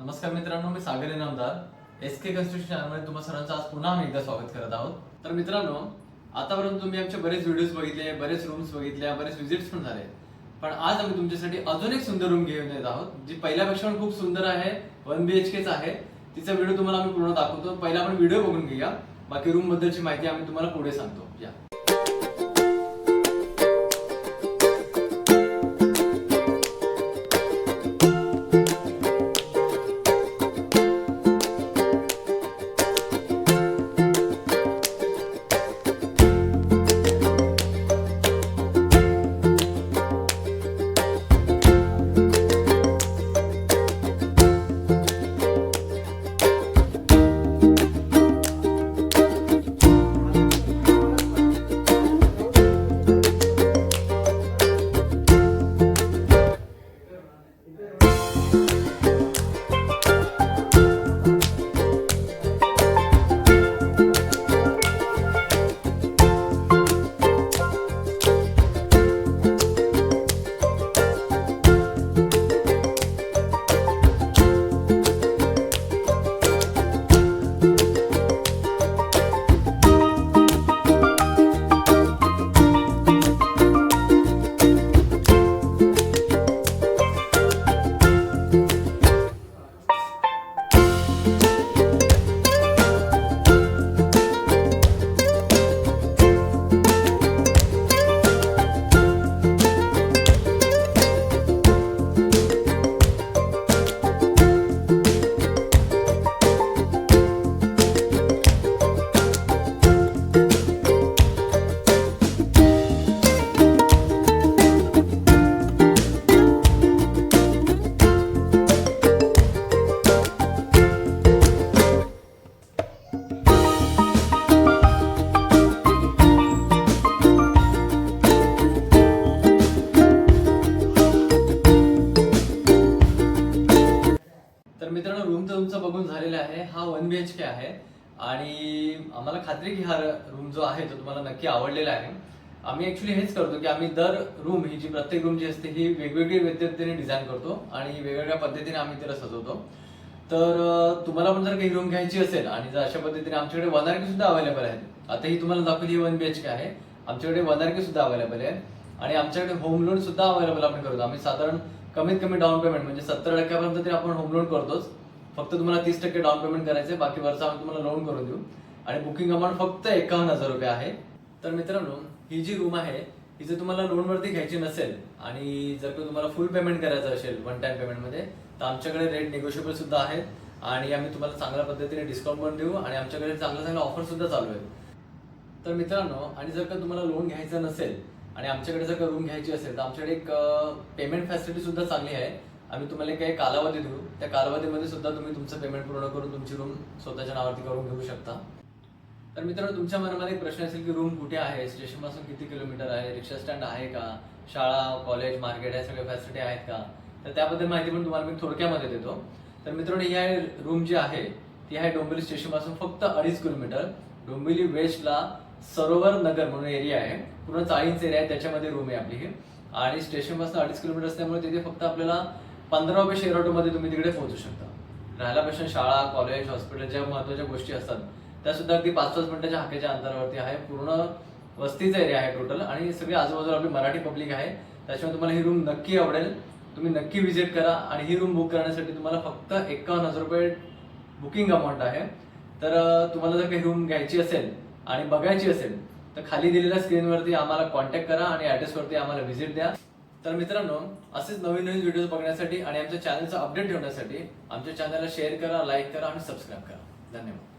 नमस्कार मित्रांनो, मी सागर Inamdar SK construction चॅनलमध्ये तुम्हा सर्वांचं आज पुन्हा आम्ही एकदा स्वागत करत आहोत. तर मित्रांनो, आतापर्यंत तुम्ही आमचे बरेच व्हिडिओज बघितले, बरेच रूम्स बघितले, बरेच व्हिजिट्स पण झाले. पण आज आम्ही तुमच्यासाठी अजून एक सुंदर रूम घेऊन येत आहोत, जी पहिल्यापेक्षा पण खूप सुंदर आहे. 1 BHKच आहे. तिचा व्हिडिओ तुम्हाला आम्ही पूर्ण दाखवतो. पहिला आपण व्हिडिओ बघून घेऊया, बाकी रूम बद्दलची माहिती आम्ही तुम्हाला पुढे सांगतो. या तर मित्रांनो, रूम तर तुमचा बघून झालेला आहे. हा 1 BHK आहे आणि आम्हाला खात्री की हा रूम जो आहे तो तुम्हाला नक्की आवडलेला आहे. आम्ही ऍक्च्युली हेच करतो की आम्ही दर रूम ही जी प्रत्येक रूम जी असते ही वेगवेगळी पद्धतीने डिझाईन करतो आणि वेगवेगळ्या पद्धतीने आम्ही तिला सजवतो. तर तुम्हाला पण जर काही रूम घ्यायची असेल आणि जर अशा पद्धतीने आमच्याकडे 1 RK सुद्धा अवेलेबल आहेत. आता ही तुम्हाला दाखवली 1 BHK आहे. आमच्याकडे 1 RK सुद्धा अवेलेबल आहे आणि आमच्याकडे होम लोन सुद्धा अवेलेबल आपण करतो. आम्ही साधारण कमीत कमी डाऊन पेमेंट म्हणजे 70% तरी आपण होम लोन करतोच. फक्त तुम्हाला 30% डाऊन पेमेंट करायचे, बाकी वरचा आम्ही तुम्हाला लोन करून देऊ आणि बुकिंग अमाऊंट फक्त 51,000 रुपये आहे. तर मित्रांनो, ही जी रूम आहे ही जर तुम्हाला लोनवरती घ्यायची नसेल आणि जर तुम्हाला फुल पेमेंट करायचं असेल 1 टाइम पेमेंटमध्ये, तर आमच्याकडे रेट निगोशिएबल सुद्धा आहेत आणि आम्ही तुम्हाला चांगल्या पद्धतीने डिस्काउंट पण देऊ आणि आमच्याकडे चांगल्या ऑफर सुद्धा चालू आहेत. तर मित्रांनो, आणि जर का तुम्हाला लोन घ्यायचं नसेल आणि आमच्याकडे जर का रूम घ्यायची असेल तर आमच्याकडे एक पेमेंट फॅसिलिटी सुद्धा चांगली आहे. आम्ही तुम्हाला काही कालावधी देऊ, त्या कालावधीमध्ये सुद्धा तुम्ही तुमचं पेमेंट पूर्ण करून तुमची रूम स्वतःच्या नावावरती करून घेऊ शकता. तर मित्रांनो, तुमच्या मनामध्ये एक प्रश्न असेल की रूम कुठे आहे, स्टेशन पासून किती किलोमीटर आहे, रिक्षा स्टँड आहे का, शाळा, कॉलेज, मार्केट या सगळ्या फॅसिलिटी आहेत का, तर त्याबद्दल माहिती पण तुम्हाला मी थोडक्यामध्ये देतो. तर मित्रांनो, ही आहे रूम जी आहे ती आहे डोंबिवली स्टेशन पासून फक्त 2.5 किलोमीटर. डोंबिवली वेस्टला सरोवर नगर म्हणून एरिया आहे, पूर्ण 40 एरिया आहे, त्याच्यामध्ये रूम आहे आपली ही. आणि स्टेशन पासून 2.5 किलोमीटर असल्यामुळे तिथे फक्त आपल्याला 15 रुपये शेअर ऑटोमध्ये तुम्ही तिकडे पोहोचू शकता. राहायला शाळा, कॉलेज, हॉस्पिटल ज्या महत्वाच्या गोष्टी असतात त्या सुद्धा अगदी 5-5 मिनिटाच्या हाकेच्या अंतरावरती आहे. पूर्ण वस्तीचा एरिया आहे टोटल आणि सगळी आजूबाजूला आपली मराठी पब्लिक आहे. त्याच्यामुळे तुम्हाला ही रूम नक्की आवडेल. तुम्ही नक्की व्हिजिट करा आणि ही रूम बुक करण्यासाठी तुम्हाला फक्त 51,000 रुपये बुकिंग अमाऊंट आहे. तर तुम्हाला जर काही रूम घ्यायची असेल आणि बघायची असेल तर खाली दिलेल्या स्क्रीनवरती आम्हाला कॉन्टॅक्ट करा आणि ऍड्रेसवरती आम्हाला व्हिजिट द्या. तर मित्रांनो, असेच नवीन व्हिडिओज बघण्यासाठी आणि आमच्या चॅनलचा अपडेट ठेवण्यासाठी आमच्या चॅनलला शेअर करा, लाईक करा आणि सबस्क्राईब करा. धन्यवाद.